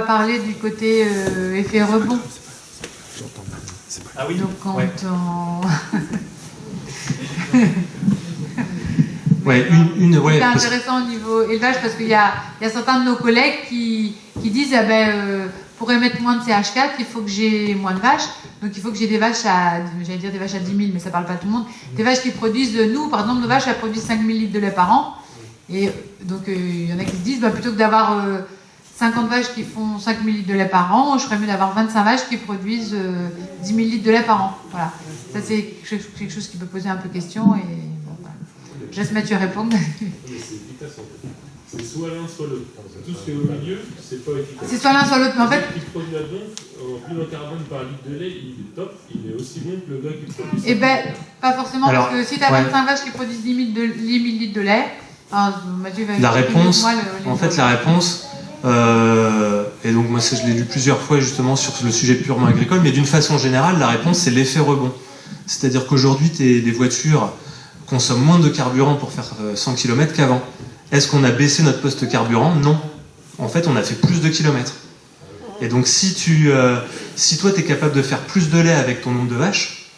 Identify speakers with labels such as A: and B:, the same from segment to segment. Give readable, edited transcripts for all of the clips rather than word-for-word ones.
A: parler du côté effet rebond.
B: Ah oui.
A: Donc quand
B: Ouais,
A: c'est intéressant au niveau élevage parce qu'il y a certains de nos collègues qui disent pour émettre moins de CH4, il faut que j'ai moins de vaches. Donc il faut que j'ai des vaches j'allais dire des vaches à 10 000, mais ça parle pas à tout le monde. Des vaches qui produisent, nous, par exemple, nos vaches, elles produisent 5 000 litres de lait par an. Et donc il y en a qui se disent, plutôt que d'avoir 50 vaches qui font 5 000 litres de lait par an, je ferais mieux d'avoir 25 vaches qui produisent 10 000 litres de lait par an. Voilà. Ça, c'est quelque chose qui peut poser un peu question. Et bon, voilà. Je laisse Mathieu répondre.
C: C'est soit l'un, soit l'autre. Tout ce qui est au milieu, c'est pas efficace.
A: C'est soit l'un, soit l'autre. Mais en fait,
C: qui produit là-dedans, en bilan carbone par litre de lait, il est top. Il est aussi bon que le gars qui produit ça.
A: Eh ben, pas forcément,
B: Alors,
A: parce que si tu as 25 vaches qui produisent 10 000 litres de lait, Mathieu va
B: la réponse,
A: moi,
B: la réponse, et donc moi je l'ai lu plusieurs fois justement sur le sujet purement agricole, mais d'une façon générale, la réponse c'est l'effet rebond. C'est-à-dire qu'aujourd'hui, les voitures consomment moins de carburant pour faire 100 km qu'avant. Est-ce qu'on a baissé notre poste carburant? Non. En fait, on a fait plus de kilomètres. Et donc, si toi, tu es capable de faire plus de lait avec ton nombre de vaches,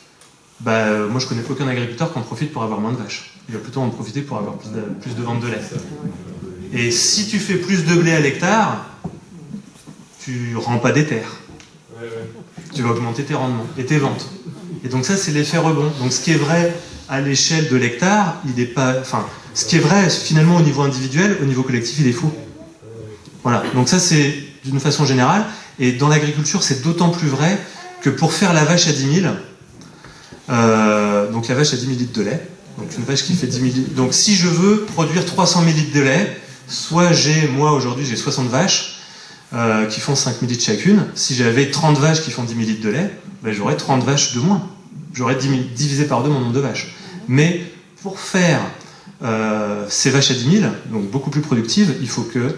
B: moi, je connais aucun agriculteur qui en profite pour avoir moins de vaches. Il va plutôt en profiter pour avoir plus de ventes de lait. Et si tu fais plus de blé à l'hectare, tu rends pas des terres. Tu vas augmenter tes rendements et tes ventes. Et donc ça, c'est l'effet rebond. Donc ce qui est vrai à l'échelle de l'hectare, il n'est pas... Enfin, ce qui est vrai finalement au niveau individuel, au niveau collectif, il est faux. Voilà. Donc ça, c'est d'une façon générale. Et dans l'agriculture, c'est d'autant plus vrai que pour faire la vache à 10 000, donc la vache à 10 000 litres de lait, donc une vache qui fait 10 000 litres... Donc si je veux produire 300 000 litres de lait, soit moi aujourd'hui j'ai 60 vaches qui font 5 000 litres chacune. Si j'avais 30 vaches qui font 10 000 litres de lait, j'aurais 30 vaches de moins. J'aurais divisé par 2 mon nombre de vaches. Mais pour faire ces vaches à 10 000, donc beaucoup plus productives, il faut que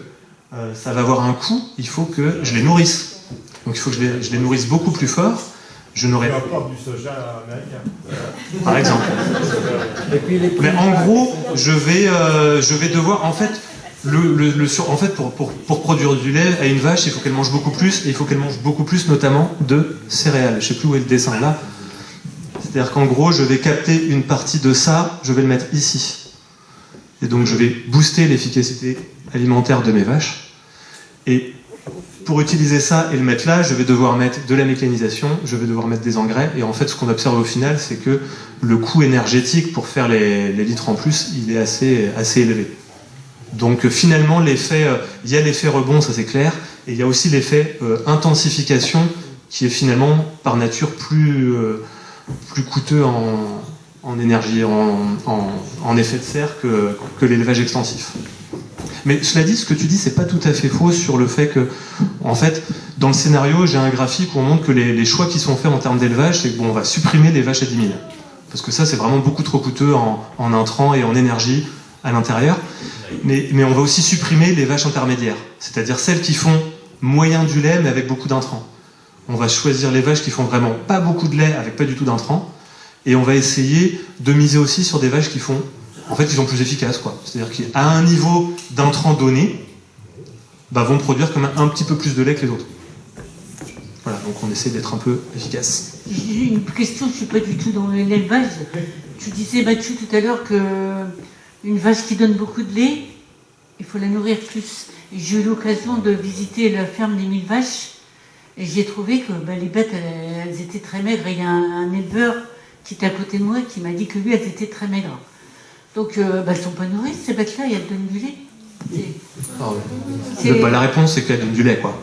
B: ça va avoir un coût, il faut que je les nourrisse. Donc il faut que je les nourrisse beaucoup plus fort. Je n'aurais pas du soja américain. Par exemple. Mais en gros, je vais devoir, en fait, pour produire du lait à une vache, il faut qu'elle mange beaucoup plus, et il faut qu'elle mange beaucoup plus, notamment de céréales. Je ne sais plus où est le dessin là. C'est-à-dire qu'en gros, je vais capter une partie de ça, je vais le mettre ici. Et donc, je vais booster l'efficacité alimentaire de mes vaches. Et pour utiliser ça et le mettre là, je vais devoir mettre de la mécanisation, je vais devoir mettre des engrais. Et en fait, ce qu'on observe au final, c'est que le coût énergétique pour faire les litres en plus, il est assez élevé. Donc finalement, il y a l'effet rebond, ça c'est clair, et il y a aussi l'effet intensification, qui est finalement par nature plus coûteux en énergie, en effet de serre que l'élevage extensif. Mais cela dit, ce que tu dis, c'est pas tout à fait faux sur le fait que, en fait, dans le scénario, j'ai un graphique où on montre que les choix qui sont faits en termes d'élevage, c'est qu'on va supprimer les vaches à 10 000. Parce que ça, c'est vraiment beaucoup trop coûteux en intrants et en énergie à l'intérieur. Mais on va aussi supprimer les vaches intermédiaires, c'est-à-dire celles qui font moyen du lait, mais avec beaucoup d'intrants. On va choisir les vaches qui font vraiment pas beaucoup de lait, avec pas du tout d'intrants, et on va essayer de miser aussi sur des vaches qui sont plus efficaces, quoi. C'est-à-dire qu'à un niveau d'intrants donné, vont produire quand même un petit peu plus de lait que les autres. Voilà, donc on essaie d'être un peu efficace.
D: J'ai une question, je ne suis pas du tout dans l'élevage. Tu disais, Mathieu, tout à l'heure qu'une vache qui donne beaucoup de lait, il faut la nourrir plus. J'ai eu l'occasion de visiter la ferme des 1000 vaches, et j'ai trouvé que les bêtes, elles étaient très maigres. Et il y a un éleveur qui était à côté de moi qui m'a dit que lui, elles étaient très maigres. Donc, elles ne sont pas nourries, ces bêtes-là, et elles donnent du lait.
B: La réponse, c'est qu'elles donnent du lait, quoi.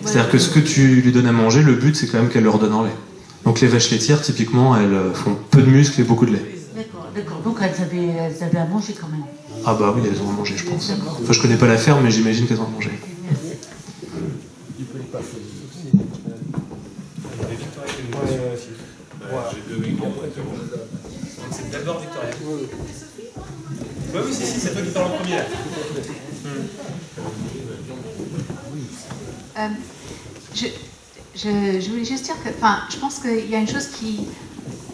B: C'est-à-dire que ce que tu lui donnes à manger, le but, c'est quand même qu'elle leur donne en lait. Donc les vaches laitières, typiquement, elles font peu de muscles et beaucoup de lait.
D: D'accord. Donc elles avaient à manger quand même.
B: Ah bah oui, elles ont à manger, je pense. Enfin, je connais pas la ferme, mais j'imagine qu'elles ont à manger.
E: J'ai 2 micros.
B: C'est d'abord Victoria. Oui, c'est toi qui parles en premier là.
F: Je voulais juste dire que, je pense qu'il y a une chose qui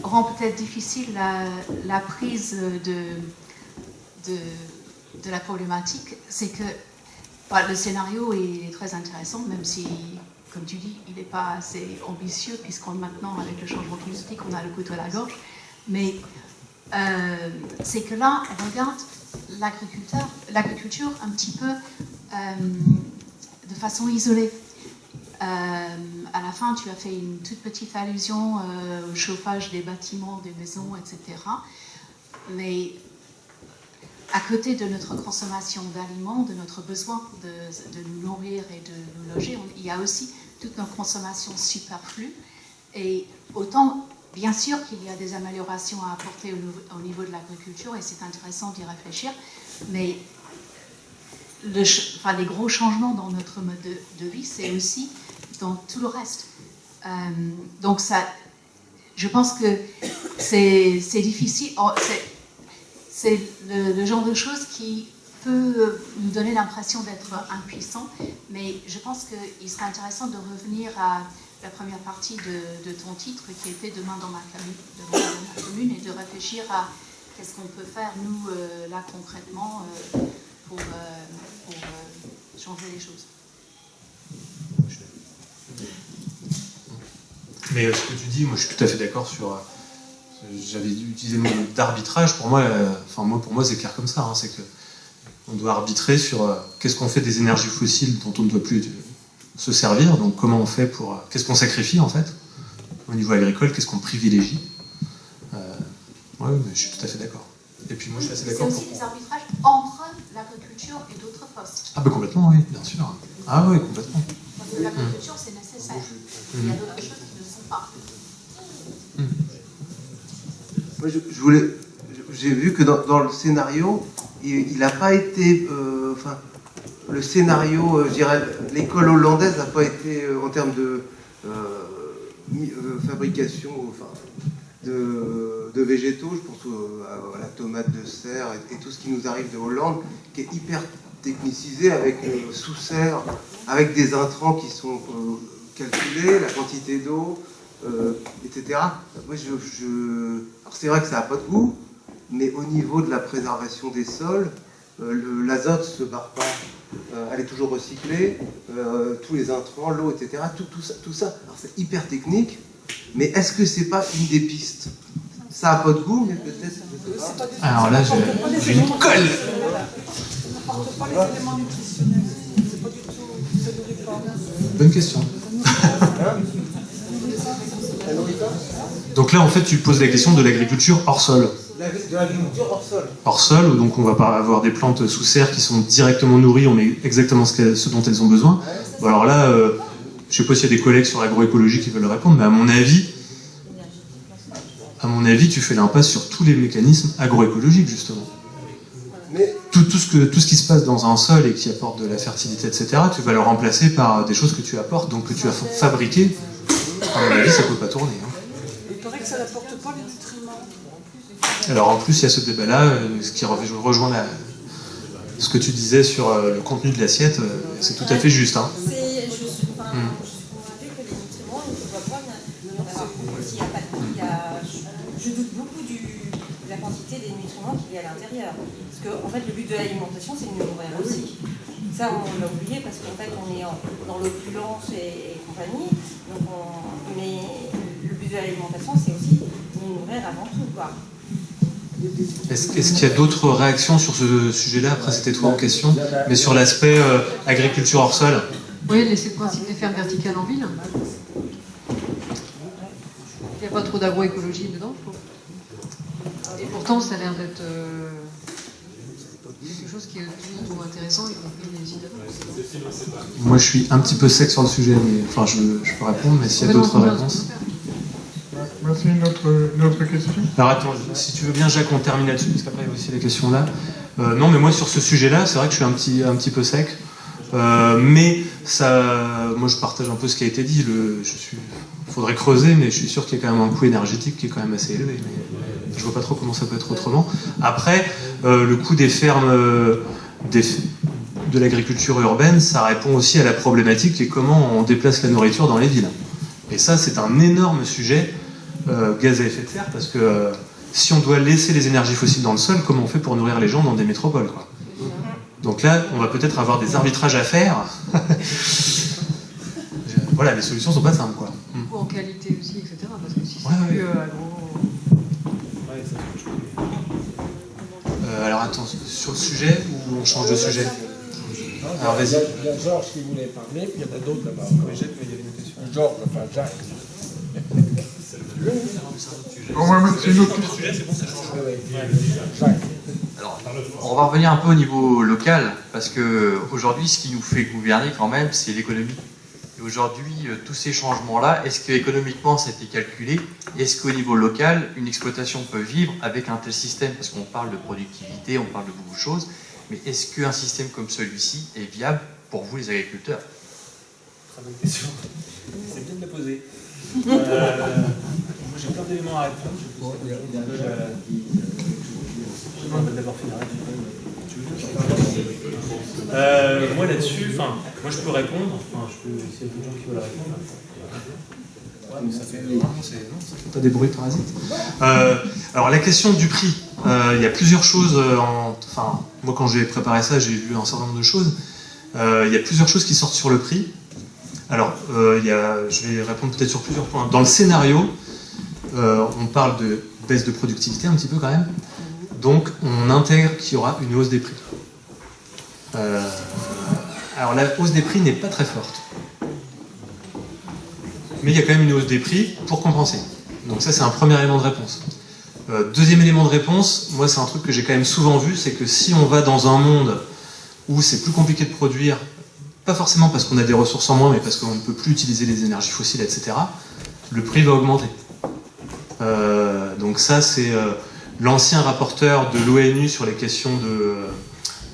F: rend peut-être difficile la prise de la problématique, c'est que le scénario est très intéressant, même si, comme tu dis, il n'est pas assez ambitieux, puisqu'on maintenant, avec le changement climatique, on a le couteau à la gorge. Mais c'est que là, on regarde l'agriculture un petit peu de façon isolée. À la fin, tu as fait une toute petite allusion au chauffage des bâtiments, des maisons, etc. Mais à côté de notre consommation d'aliments, de notre besoin de nous nourrir et de nous loger, il y a aussi toute notre consommation superflue. Et autant, bien sûr qu'il y a des améliorations à apporter au niveau de l'agriculture, et c'est intéressant d'y réfléchir, mais les gros changements dans notre mode de vie, c'est aussi dans tout le reste. Donc ça, je pense que c'est difficile. C'est le genre de choses qui peut nous donner l'impression d'être impuissant, mais je pense qu'il serait intéressant de revenir à la première partie de ton titre, qui était Demain dans ma commune, et de réfléchir à qu'est-ce qu'on peut faire, nous, là, concrètement, pour changer les choses.
B: Mais ce que tu dis, moi je suis tout à fait d'accord sur... J'avais utilisé le mot d'arbitrage, pour moi c'est clair comme ça, hein, c'est qu'on doit arbitrer sur qu'est-ce qu'on fait des énergies fossiles dont on ne doit plus se servir, donc comment on fait pour... Qu'est-ce qu'on sacrifie en fait, au niveau agricole, qu'est-ce qu'on privilégie. Ouais, mais je suis tout à fait d'accord. Et puis moi je suis assez d'accord
F: pour... C'est aussi des arbitrages entre l'agriculture et d'autres postes.
B: Ah ben complètement, oui, bien sûr. Ah oui, complètement.
F: Parce que l'agriculture c'est nécessaire. Il y a d'autres choses qui ne sont pas.
E: Moi, j'ai vu que dans le scénario, il n'a pas été, le scénario, je dirais, l'école hollandaise n'a pas été en termes de fabrication, de végétaux. Je pense à la tomate de serre et tout ce qui nous arrive de Hollande, qui est hyper technicisé avec sous serre, avec des intrants qui sont calculés, la quantité d'eau. Etc. Moi, alors c'est vrai que ça n'a pas de goût, mais au niveau de la préservation des sols, l'azote ne se barre pas, elle est toujours recyclée, tous les intrants, l'eau, etc. Tout ça. Alors c'est hyper technique, mais est-ce que c'est pas une des pistes? Ça n'a pas de goût, mais peut-être.
B: Alors là, j'ai une colle.
G: Ça n'apporte pas les éléments nutritionnels. C'est pas du tout. Ça nourrit pas.
B: Bonne question. Donc là, en fait, tu poses la question de l'agriculture hors sol.
E: De l'agriculture hors sol.
B: Hors sol, donc on va pas avoir des plantes sous serre qui sont directement nourries, on met exactement ce dont elles ont besoin. Bon, alors là, je sais pas s'il y a des collègues sur l'agroécologie qui veulent répondre, mais à mon avis, tu fais l'impasse sur tous les mécanismes agroécologiques, justement.
E: Mais
B: Tout ce qui se passe dans un sol et qui apporte de la fertilité, etc., tu vas le remplacer par des choses que tu apportes, donc que tu as fabriquées. À mon avis, ça peut pas tourner. Hein.
G: Il paraît que ça n'apporte pas les nutriments.
B: Alors en plus, il y a ce débat-là, ce qui rejoint ce que tu disais sur le contenu de l'assiette, c'est tout à fait juste. Hein.
H: Je suis convaincue que les nutriments, on ne voit pas s'il n'y a pas de goût. Je doute beaucoup de la quantité des nutriments qu'il y a à l'intérieur. Parce que en fait, le but de l'alimentation, c'est de nous nourrir aussi. Ça, on l'a oublié parce qu'en fait, on est dans l'opulence et compagnie. Mais le but de l'alimentation, c'est aussi nous nourrir avant tout, quoi.
B: Est-ce qu'il y a d'autres réactions sur ce sujet-là? Après, c'était toi en question, mais sur l'aspect agriculture hors sol.
A: Oui, c'est le principe des fermes verticales en ville. Il n'y a pas trop d'agroécologie dedans, je trouve. Et pourtant, ça a l'air d'être quelque chose qui est toujours intéressant, y compris les idées.
B: Moi, je suis un petit peu sec sur le sujet, mais enfin, je peux répondre, mais s'il y a d'autres réponses.
I: Merci, une autre question.
B: Alors attends, si tu veux bien, Jacques, on termine là-dessus, parce qu'après, il y a aussi la question là. Non, mais moi, sur ce sujet-là, c'est vrai que je suis un petit peu sec. Mais ça, moi, je partage un peu ce qui a été dit. Faudrait creuser, mais je suis sûr qu'il y a quand même un coût énergétique qui est quand même assez élevé. Mais je vois pas trop comment ça peut être autrement. Après, le coût des fermes, de l'agriculture urbaine, ça répond aussi à la problématique qui est comment on déplace la nourriture dans les villes. Et ça, c'est un énorme sujet, gaz à effet de serre, parce que si on doit laisser les énergies fossiles dans le sol, comment on fait pour nourrir les gens dans des métropoles, quoi. Donc là, on va peut-être avoir des arbitrages à faire. Voilà, les solutions sont pas simples, quoi.
J: Ou en qualité aussi, etc. Parce que si c'est
B: Ouais,
J: plus
B: ouais.
J: agro...
B: Alors attends, sur le sujet ou on change de sujet? Alors vas-y.
K: Il y a Georges qui voulait parler, puis il y en a d'autres là-bas. Georges, enfin Jacques.
I: Bon, moi, c'est une autre question.
K: Jacques.
L: Alors, on va revenir un peu au niveau local, parce que aujourd'hui, ce qui nous fait gouverner quand même, c'est l'économie. Et aujourd'hui, tous ces changements-là, est-ce qu'économiquement, ça a été calculé? Est-ce qu'au niveau local, une exploitation peut vivre avec un tel système? Parce qu'on parle de productivité, on parle de beaucoup de choses, mais est-ce qu'un système comme celui-ci est viable pour vous, les agriculteurs?
B: Très bonne question. C'est bien de la poser. Moi, j'ai plein d'éléments à répondre. On va d'abord finir. Moi là-dessus, moi je peux répondre. S'il y a d'autres gens qui veulent répondre. Ouais, mais ça fait pas des bruits parasites. Alors la question du prix, il y a plusieurs choses. Moi quand j'ai préparé ça, j'ai vu un certain nombre de choses. Il y a plusieurs choses qui sortent sur le prix. Alors, je vais répondre peut-être sur plusieurs points. Dans le scénario, on parle de baisse de productivité un petit peu quand même. Donc, on intègre qu'il y aura une hausse des prix. Alors, la hausse des prix n'est pas très forte. Mais il y a quand même une hausse des prix pour compenser. Donc ça, c'est un premier élément de réponse. Deuxième élément de réponse, moi, c'est un truc que j'ai quand même souvent vu, c'est que si on va dans un monde où c'est plus compliqué de produire, pas forcément parce qu'on a des ressources en moins, mais parce qu'on ne peut plus utiliser les énergies fossiles, etc., le prix va augmenter. Donc ça, c'est l'ancien rapporteur de l'ONU sur les questions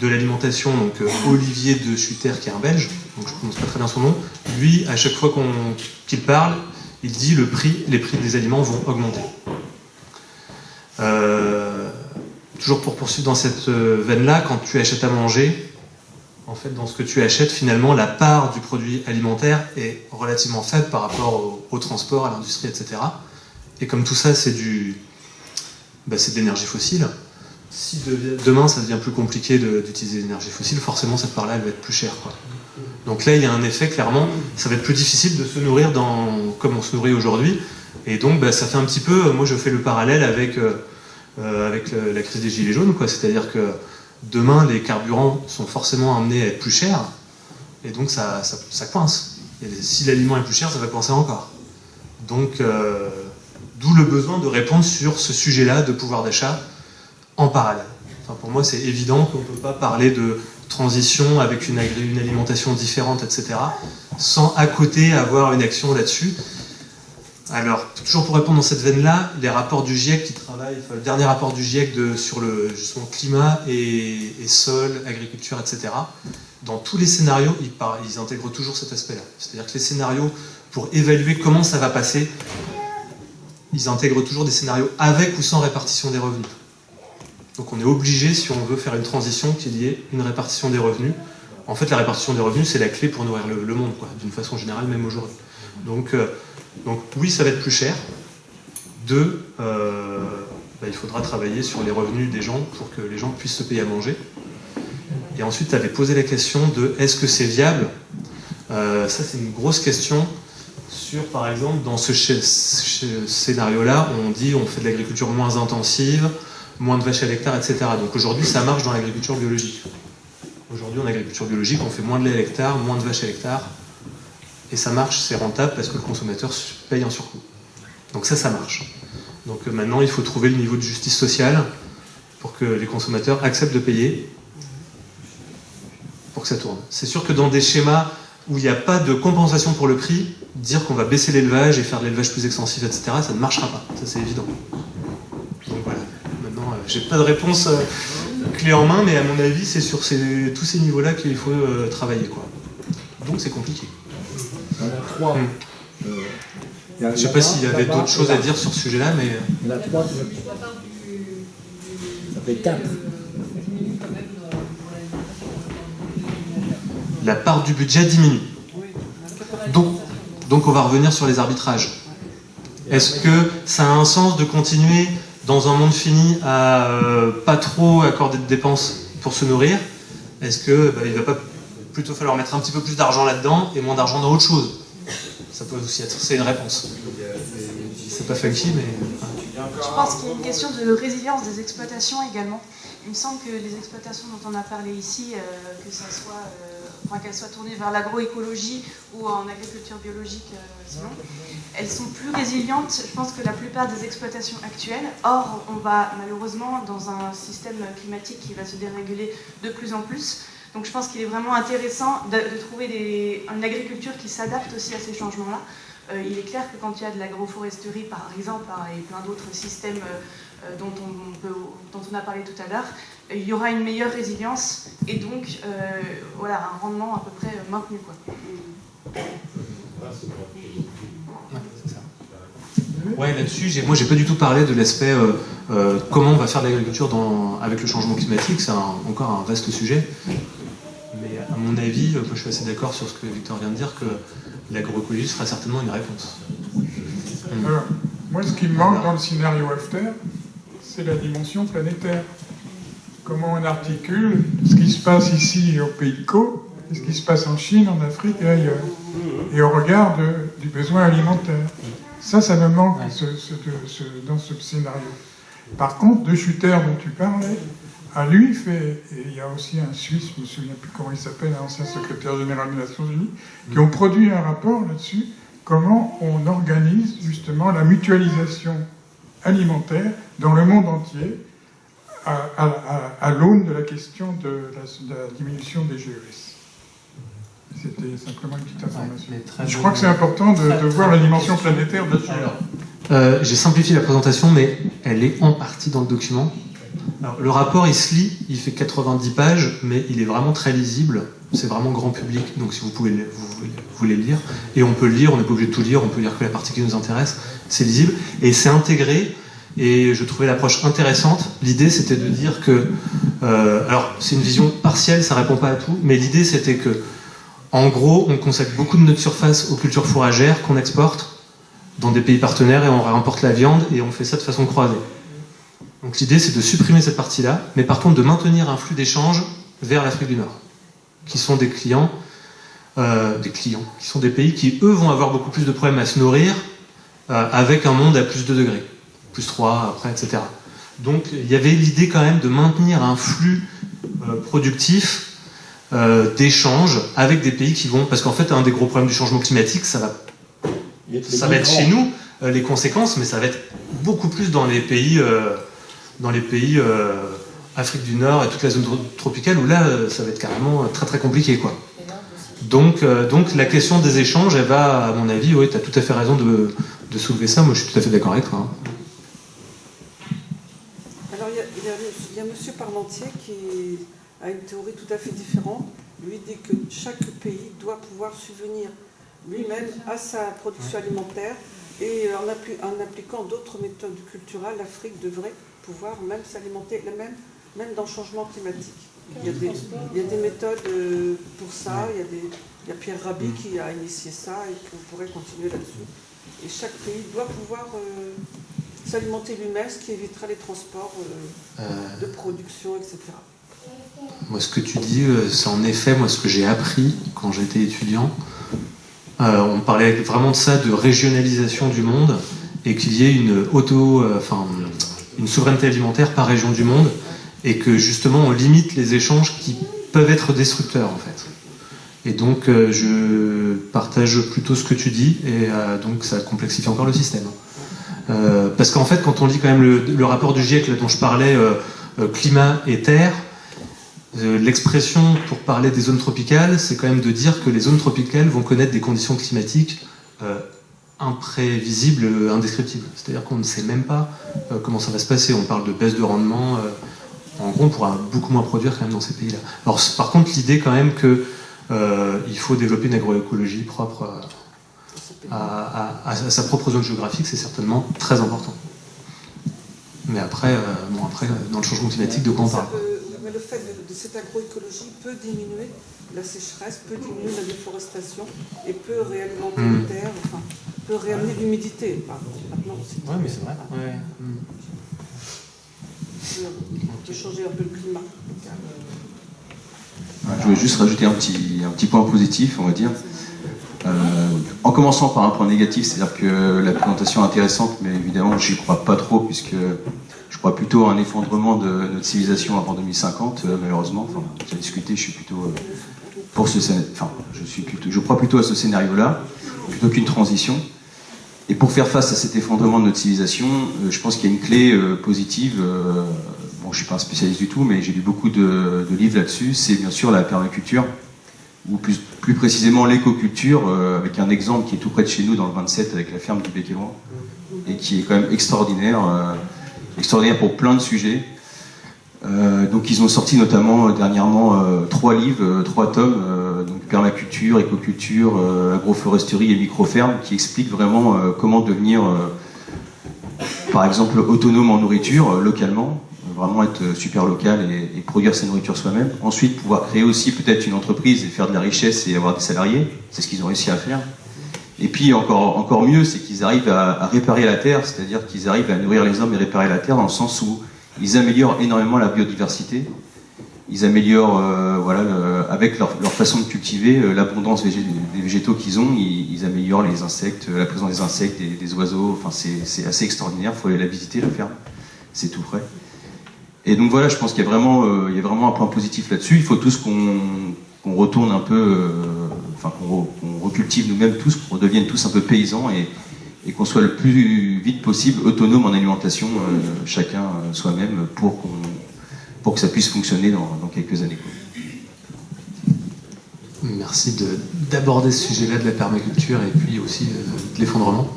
B: de l'alimentation, donc Olivier de Schutter, qui est un Belge, donc je ne prononce pas très bien son nom. Lui, à chaque fois qu'il parle, il dit les prix des aliments vont augmenter. Toujours pour poursuivre dans cette veine-là, quand tu achètes à manger, en fait, dans ce que tu achètes, finalement, la part du produit alimentaire est relativement faible par rapport au transport, à l'industrie, etc. Et comme tout ça, c'est de l'énergie fossile, si demain, ça devient plus compliqué d'utiliser l'énergie fossile, forcément, cette part-là, elle va être plus chère, quoi. Donc là, il y a un effet, clairement, ça va être plus difficile de se nourrir comme on se nourrit aujourd'hui. Et donc, ça fait un petit peu, moi, je fais le parallèle avec la crise des Gilets jaunes, quoi. C'est-à-dire que demain, les carburants sont forcément amenés à être plus chers, et donc ça coince. Et si l'aliment est plus cher, ça va coincer encore. Donc, d'où le besoin de répondre sur ce sujet-là de pouvoir d'achat en parallèle. Pour moi, c'est évident qu'on ne peut pas parler de transition avec une alimentation différente, etc., sans à côté avoir une action là-dessus. Alors, toujours pour répondre dans cette veine-là, les rapports du GIEC qui travaillent, le dernier rapport du GIEC sur le climat et sol, agriculture, etc., dans tous les scénarios, ils intègrent toujours cet aspect-là. C'est-à-dire que les scénarios, pour évaluer comment ça va passer, ils intègrent toujours des scénarios avec ou sans répartition des revenus. Donc on est obligé, si on veut faire une transition, qu'il y ait une répartition des revenus. En fait, la répartition des revenus, c'est la clé pour nourrir le monde, quoi, d'une façon générale, même aujourd'hui. Donc oui, ça va être plus cher. Il faudra travailler sur les revenus des gens pour que les gens puissent se payer à manger. Et ensuite, tu avais posé la question de est-ce que c'est viable? Ça, c'est une grosse question sur, par exemple, dans ce scénario-là, on dit on fait de l'agriculture moins intensive, moins de vaches à l'hectare, etc. Donc aujourd'hui, ça marche dans l'agriculture biologique. Aujourd'hui, en agriculture biologique, on fait moins de lait à l'hectare, moins de vaches à l'hectare. Et ça marche, c'est rentable parce que le consommateur paye un surcoût. Donc ça marche. Donc maintenant, il faut trouver le niveau de justice sociale pour que les consommateurs acceptent de payer pour que ça tourne. C'est sûr que dans des schémas où il n'y a pas de compensation pour le prix, dire qu'on va baisser l'élevage et faire de l'élevage plus extensif, etc., ça ne marchera pas. Ça, c'est évident. Donc voilà. Maintenant, j'ai pas de réponse clé en main, mais à mon avis, c'est sur tous ces niveaux-là qu'il faut travailler, quoi. Donc c'est compliqué. Je ne sais pas s'il y avait d'autres choses à dire sur ce sujet-là, mais...
K: Il y en a 3, ça fait 4.
B: La part du budget diminue. Donc on va revenir sur les arbitrages. Est-ce que ça a un sens de continuer dans un monde fini à pas trop accorder de dépenses pour se nourrir, est-ce que il va pas plutôt falloir mettre un petit peu plus d'argent là-dedans et moins d'argent dans autre chose? Ça peut aussi être, c'est une réponse. C'est pas funky, mais...
M: Je pense qu'il y a une question de résilience des exploitations également. Il me semble que les exploitations dont on a parlé ici, que ça soit, qu'elles soient tournées vers l'agroécologie ou en agriculture biologique, sinon, elles sont plus résilientes, je pense, que la plupart des exploitations actuelles. Or, on va malheureusement dans un système climatique qui va se déréguler de plus en plus. Donc je pense qu'il est vraiment intéressant de trouver une agriculture qui s'adapte aussi à ces changements-là. Il est clair que quand il y a de l'agroforesterie, par exemple, et plein d'autres systèmes dont on a parlé tout à l'heure, il y aura une meilleure résilience et donc voilà, un rendement à peu près maintenu, quoi.
B: Ouais, là-dessus, moi j'ai pas du tout parlé de l'aspect comment on va faire de l'agriculture avec le changement climatique, c'est encore un vaste sujet. Mais à mon avis, moi, je suis assez d'accord sur ce que Victor vient de dire, que l'agroécologie sera certainement une réponse.
I: Alors, moi, ce qui me manque dans le scénario after, c'est la dimension planétaire. Comment on articule ce qui se passe ici au Pays de Caux, et ce qui se passe en Chine, en Afrique et ailleurs, et au regard du besoin alimentaire. Ça me manque dans ce scénario. Par contre, De Schutter, dont tu parlais, a lui fait, et il y a aussi un Suisse, je ne me souviens plus comment il s'appelle, un ancien secrétaire général des Nations Unies, qui ont produit un rapport là-dessus, comment on organise justement la mutualisation alimentaire dans le monde entier à l'aune de la question de la diminution des GES. C'était simplement une petite information. Je crois que c'est important de voir la dimension planétaire dessus.
B: J'ai simplifié la présentation, mais elle est en partie dans le document. Alors, le rapport, il se lit, il fait 90 pages, mais il est vraiment très lisible. C'est vraiment grand public, donc si vous voulez le lire, et on peut le lire, on n'est pas obligé de tout lire, on peut lire que la partie qui nous intéresse, c'est lisible, et c'est intégré, et je trouvais l'approche intéressante. L'idée, c'était de dire que... alors, c'est une vision partielle, ça répond pas à tout, mais l'idée, c'était que, en gros, on consacre beaucoup de notre surface aux cultures fourragères qu'on exporte dans des pays partenaires, et on réimporte la viande, et on fait ça de façon croisée. Donc l'idée, c'est de supprimer cette partie-là, mais par contre de maintenir un flux d'échanges vers l'Afrique du Nord, qui sont des clients, qui sont des pays qui, eux, vont avoir beaucoup plus de problèmes à se nourrir avec un monde à plus 2 degrés, plus 3 après, etc. Donc il y avait l'idée quand même de maintenir un flux productif d'échanges avec des pays qui vont... Parce qu'en fait, un des gros problèmes du changement climatique, ça va être chez nous, les conséquences, mais ça va être beaucoup plus dans les pays... Afrique du Nord et toute la zone tropicale où là ça va être carrément très très compliqué, quoi. Donc la question des échanges, elle va, à mon avis, oui, tu as tout à fait raison de soulever ça, moi je suis tout à fait d'accord avec toi.
G: Alors il y a M. Parmentier qui a une théorie tout à fait différente. Lui dit que chaque pays doit pouvoir subvenir lui-même à sa production alimentaire et en appliquant d'autres méthodes culturelles, l'Afrique devrait pouvoir même s'alimenter, même dans le changement climatique. Il y a des méthodes pour ça, il y a Pierre Rabhi qui a initié ça et qu'on pourrait continuer là-dessus. Et chaque pays doit pouvoir s'alimenter lui-même, ce qui évitera les transports de production, etc.
B: Moi, ce que tu dis, c'est en effet moi ce que j'ai appris quand j'étais étudiant. On parlait vraiment de ça, de régionalisation du monde, et qu'il y ait une souveraineté alimentaire par région du monde, et que justement on limite les échanges qui peuvent être destructeurs en fait. Et donc je partage plutôt ce que tu dis, et donc ça complexifie encore le système. Parce qu'en fait, quand on lit quand même le rapport du GIEC là, dont je parlais, climat et terre, l'expression pour parler des zones tropicales, c'est quand même de dire que les zones tropicales vont connaître des conditions climatiques imprévisibles, indescriptibles. C'est-à-dire qu'on ne sait même pas comment ça va se passer. On parle de baisse de rendement. En gros, on pourra beaucoup moins produire quand même dans ces pays-là. Alors, par contre, l'idée quand même qu'il faut développer une agroécologie propre à sa propre zone géographique, c'est certainement très important. Mais après, dans le changement climatique, de quoi on parle?
G: Mais le fait de cette agroécologie peut diminuer la sécheresse, peut diminuer la déforestation et peut réalimenter les terres, enfin, peut réamener l'humidité.
B: Oui, mais c'est vrai. Ouais.
G: Peut changer un peu le climat.
N: Je voulais juste rajouter un petit point positif, on va dire. En commençant par un point négatif, c'est-à-dire que la présentation est intéressante, mais évidemment, j'y crois pas trop, puisque je crois plutôt à un effondrement de notre civilisation avant 2050, malheureusement. Enfin, j'ai discuté, je suis plutôt pour ce scénario. Enfin, je crois plutôt à ce scénario-là, plutôt qu'une transition. Et pour faire face à cet effondrement de notre civilisation, je pense qu'il y a une clé positive. Bon, je suis pas un spécialiste du tout, mais j'ai lu beaucoup de livres là-dessus. C'est bien sûr la permaculture, ou plus précisément l'écoculture, avec un exemple qui est tout près de chez nous, dans le 27, avec la ferme du Bec-et-Loing, et qui est quand même extraordinaire pour plein de sujets. Donc ils ont sorti notamment dernièrement 3 livres, 3 tomes, donc permaculture, écoculture, agroforesterie et microferme, qui expliquent vraiment comment devenir, par exemple, autonome en nourriture, localement, vraiment être super local et produire sa nourriture soi-même. Ensuite, pouvoir créer aussi peut-être une entreprise et faire de la richesse et avoir des salariés. C'est ce qu'ils ont réussi à faire. Et puis encore mieux, c'est qu'ils arrivent à réparer la terre, c'est-à-dire qu'ils arrivent à nourrir les hommes et réparer la terre dans le sens où ils améliorent énormément la biodiversité. Ils améliorent, avec leur façon de cultiver, l'abondance des végétaux qu'ils ont. Ils améliorent les insectes, la présence des insectes, des oiseaux. Enfin, c'est assez extraordinaire. Il faut aller la visiter, la ferme. C'est tout près. Et donc voilà, je pense qu'il y a vraiment un point positif là-dessus. Il faut tous qu'on retourne un peu, qu'on recultive nous-mêmes tous, qu'on redevienne tous un peu paysans et qu'on soit le plus vite possible autonome en alimentation, chacun soi-même, pour que ça puisse fonctionner dans quelques années.
B: Merci d'aborder ce sujet-là de la permaculture et puis aussi de l'effondrement.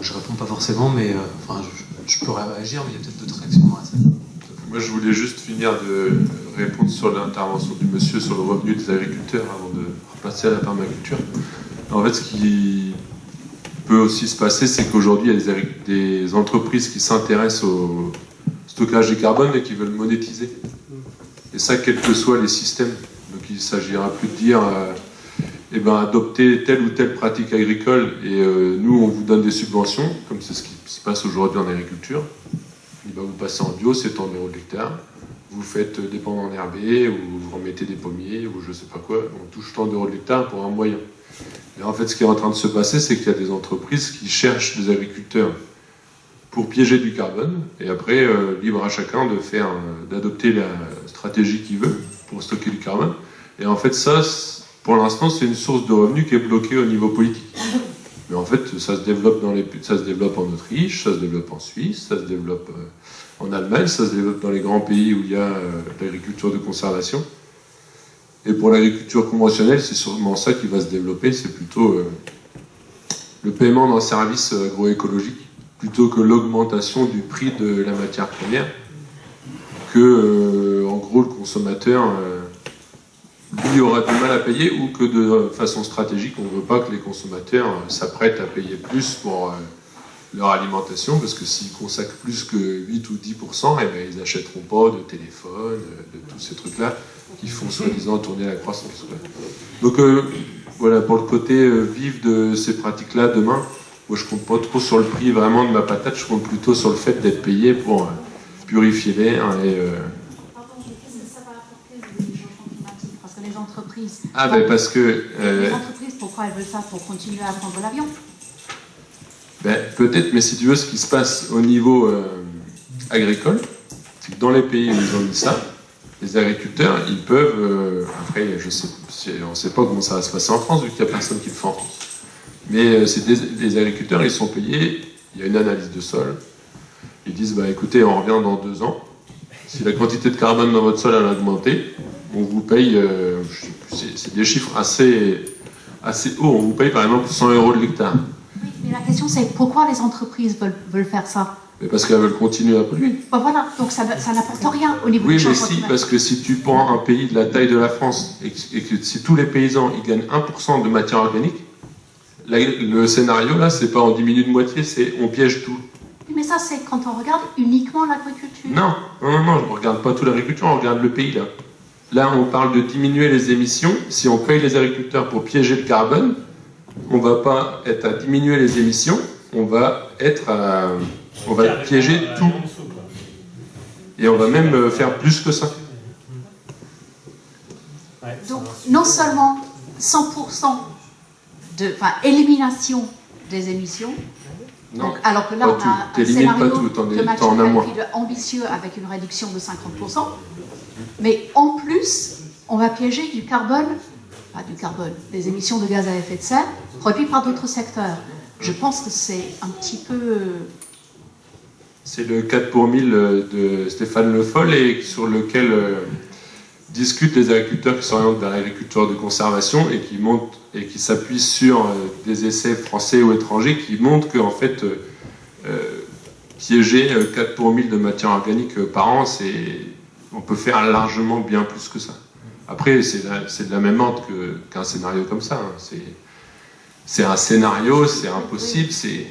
B: Je réponds pas forcément, mais je pourrais réagir, mais il y a peut-être d'autres réactions dans la salle.
C: Moi, je voulais juste finir de répondre sur l'intervention du monsieur sur le revenu des agriculteurs avant de repasser à la permaculture. En fait, ce qui peut aussi se passer, c'est qu'aujourd'hui, il y a des entreprises qui s'intéressent au stockage du carbone et qui veulent monétiser. Et ça, quels que soient les systèmes. Donc, il ne s'agira plus de dire adopter telle ou telle pratique agricole et nous, on vous donne des subventions, comme c'est ce qui se passe aujourd'hui en agriculture. Vous passez en bio, c'est tant d'euros de l'hectare. Vous faites des pans enherbés, ou vous remettez des pommiers, ou je sais pas quoi. On touche tant d'euros de l'hectare pour un moyen. Et en fait, ce qui est en train de se passer, c'est qu'il y a des entreprises qui cherchent des agriculteurs pour piéger du carbone, et après, libre à chacun d'adopter la stratégie qu'il veut pour stocker du carbone. Et en fait, ça, pour l'instant, c'est une source de revenus qui est bloquée au niveau politique. Mais en fait, ça se développe en Autriche, ça se développe en Suisse, ça se développe en Allemagne, ça se développe dans les grands pays où il y a l'agriculture de conservation. Et pour l'agriculture conventionnelle, c'est sûrement ça qui va se développer, c'est plutôt le paiement d'un service agroécologique, plutôt que l'augmentation du prix de la matière première, que en gros le consommateur lui aura du mal à payer, ou que de façon stratégique, on ne veut pas que les consommateurs s'apprêtent à payer plus pour leur alimentation, parce que s'ils consacrent plus que 8 ou 10%, ils n'achèteront pas de téléphone, de tous ces trucs-là qui font soi-disant tourner la croissance. Donc voilà, pour le côté vif de ces pratiques-là demain, moi je compte pas trop sur le prix vraiment de ma patate, je compte plutôt sur le fait d'être payé pour purifier l'air et...
F: Les entreprises.
C: Parce que...
F: Les entreprises, pourquoi elles veulent ça? Pour continuer à prendre l'avion?
C: Peut-être, mais si tu veux, ce qui se passe au niveau agricole, c'est que dans les pays où ils ont mis ça, les agriculteurs, ils peuvent... après, on ne sait pas comment ça va se passer en France, vu qu'il n'y a personne qui le fait en France. Mais les agriculteurs, ils sont payés, il y a une analyse de sol. Ils disent, écoutez, on revient dans 2 ans. Si la quantité de carbone dans votre sol a augmenté, on vous paye, c'est des chiffres assez hauts, on vous paye par exemple 100 € de l'hectare.
F: Oui, mais la question c'est pourquoi les entreprises veulent faire ça?
C: Mais parce qu'elles veulent continuer à polluer.
F: Voilà, donc ça n'apporte rien au niveau du changement climatique.
C: Parce que si tu prends un pays de la taille de la France et que si tous les paysans ils gagnent 1% de matière organique, le scénario là, c'est pas on diminue de moitié, c'est on piège tout.
F: Oui, mais ça c'est quand on regarde uniquement l'agriculture.
C: Non, je ne regarde pas tout l'agriculture, on regarde le pays là. Là, on parle de diminuer les émissions. Si on paye les agriculteurs pour piéger le carbone, on ne va pas être à diminuer les émissions, on va piéger tout. Et on va même faire plus que ça.
F: Donc, non seulement 100% élimination des émissions,
C: Non.
F: donc, alors que là, on
C: Pas
F: a
C: tout.
F: un
C: T'élimines
F: scénario
C: pas tout, t'en
F: que
C: as moins.
F: Mathieu qualifie ambitieux avec une réduction de 50%, mais en plus, on va piéger des émissions de gaz à effet de serre produites par d'autres secteurs. Je pense que c'est un petit peu...
C: C'est le 4 pour 1000 de Stéphane Le Foll et sur lequel discutent les agriculteurs qui s'orientent vers l'agriculture de conservation et qui s'appuient sur des essais français ou étrangers qui montrent qu'en fait, piéger 4 pour 1000 de matière organique par an, on peut faire largement bien plus que ça. Après, c'est de la même ordre qu'un scénario comme ça. Hein. C'est un scénario, c'est impossible, c'est...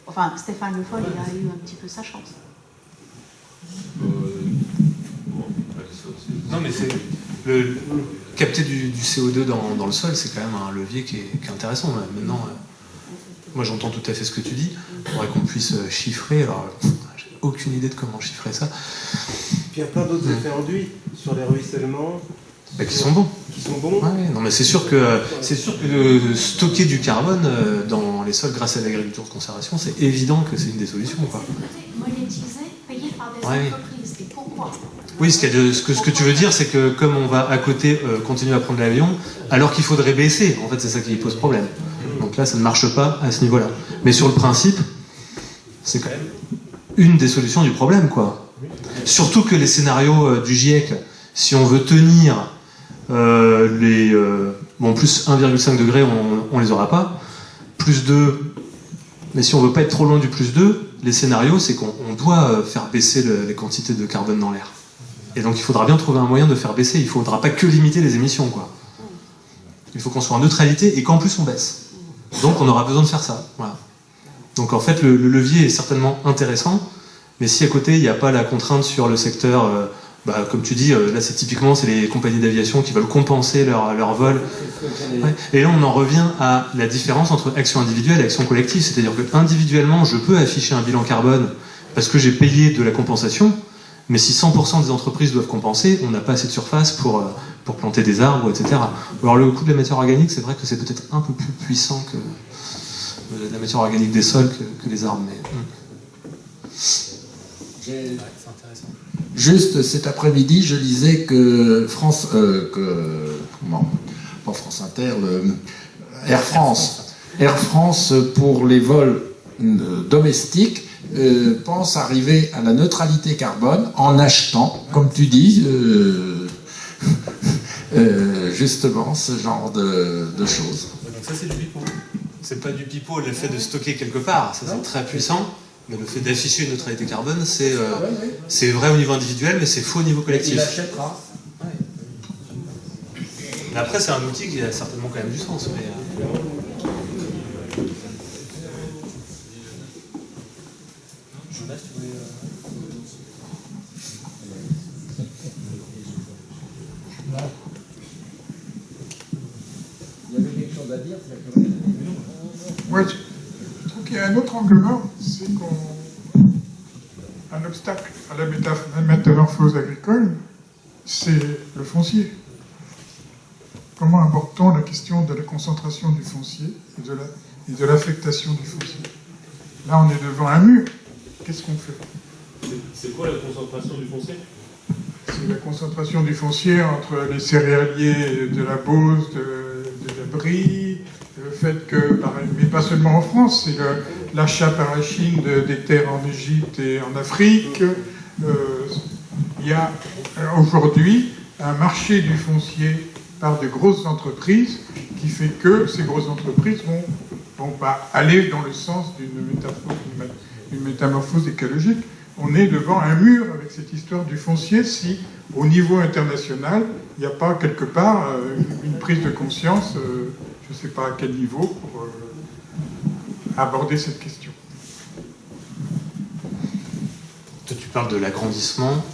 F: Enfin, Stéphane Le Foll, il a eu un petit peu sa chance.
B: Non, mais c'est capter du CO2 dans le sol, c'est quand même un levier qui est intéressant. Maintenant, moi j'entends tout à fait ce que tu dis. Il faudrait qu'on puisse chiffrer. Alors, j'ai aucune idée de comment chiffrer ça.
E: Puis il y a plein d'autres effets induits sur les ruissellements.
B: Qui sont bons.
E: Qui sont bons.
B: Ouais, non, mais c'est sûr que stocker du carbone dans les sols grâce à l'agriculture de conservation, c'est évident que c'est une des solutions, quoi.
F: Monétisé, payé par des
B: Ouais.
F: entreprises. Et pourquoi?
B: Oui, ce que tu veux dire, c'est que comme on va à côté continuer à prendre l'avion, alors qu'il faudrait baisser, en fait, c'est ça qui pose problème. Donc là, ça ne marche pas à ce niveau-là. Mais sur le principe, c'est quand même une des solutions du problème, quoi. Surtout que les scénarios du GIEC, si on veut tenir plus 1,5 degré, on les aura pas. Plus 2, mais si on veut pas être trop loin du plus 2, les scénarios, c'est qu'on doit faire baisser les quantités de carbone dans l'air. Et donc il faudra bien trouver un moyen de faire baisser. Il faudra pas que limiter les émissions, quoi. Il faut qu'on soit en neutralité et qu'en plus on baisse. Donc on aura besoin de faire ça. Voilà. Donc en fait, le levier est certainement intéressant, mais si à côté il n'y a pas la contrainte sur le secteur, comme tu dis, là c'est les compagnies d'aviation qui veulent compenser leur vol. Ouais. Et là on en revient à la différence entre action individuelle et action collective. C'est-à-dire que individuellement, je peux afficher un bilan carbone parce que j'ai payé de la compensation, mais si 100% des entreprises doivent compenser, on n'a pas assez de surface pour planter des arbres, etc. Alors le coût de la matière organique, c'est vrai que c'est peut-être un peu plus puissant que la matière organique des sols que les arbres, mais...
O: Juste cet après-midi, je lisais que Air France pour les vols domestiques pense arriver à la neutralité carbone en achetant, comme tu dis, justement ce genre de choses.
B: Donc ça c'est du pipeau. C'est pas du pipeau le fait de stocker quelque part, ça c'est très puissant. Mais le fait d'afficher une neutralité carbone, c'est vrai au niveau individuel, mais c'est faux au niveau collectif.
O: Il achètera.
B: Mais après, c'est un outil qui a certainement quand même du sens. Mais, Jonas, tu voulais...
O: Il y avait quelque chose à dire,
I: Ouais, je trouve qu'il y a un autre angle mort, c'est qu'un obstacle à la métamorphose agricole, c'est le foncier. Comment aborde-t-on la question de la concentration du foncier et de l'affectation du foncier? Là, on est devant un mur. Qu'est-ce qu'on fait?
P: C'est quoi la concentration du foncier?
I: C'est la concentration du foncier entre les céréaliers de la Beauce, de la Brie, le fait que, mais pas seulement en France, c'est l'achat par la Chine des terres en Égypte et en Afrique. Il y a aujourd'hui un marché du foncier par de grosses entreprises qui fait que ces grosses entreprises vont aller dans le sens d'une métamorphose écologique. On est devant un mur avec cette histoire du foncier si, au niveau international, il n'y a pas quelque part une prise de conscience, je ne sais pas à quel niveau, pour aborder cette question.
B: Toi, tu parles de l'agrandissement,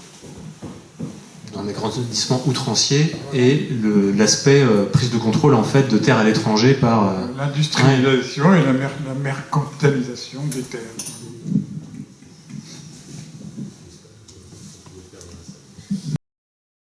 B: d'un agrandissement outrancier, et l'aspect prise de contrôle en fait de terres à l'étranger par...
I: L'industrialisation et la mercantilisation des terres.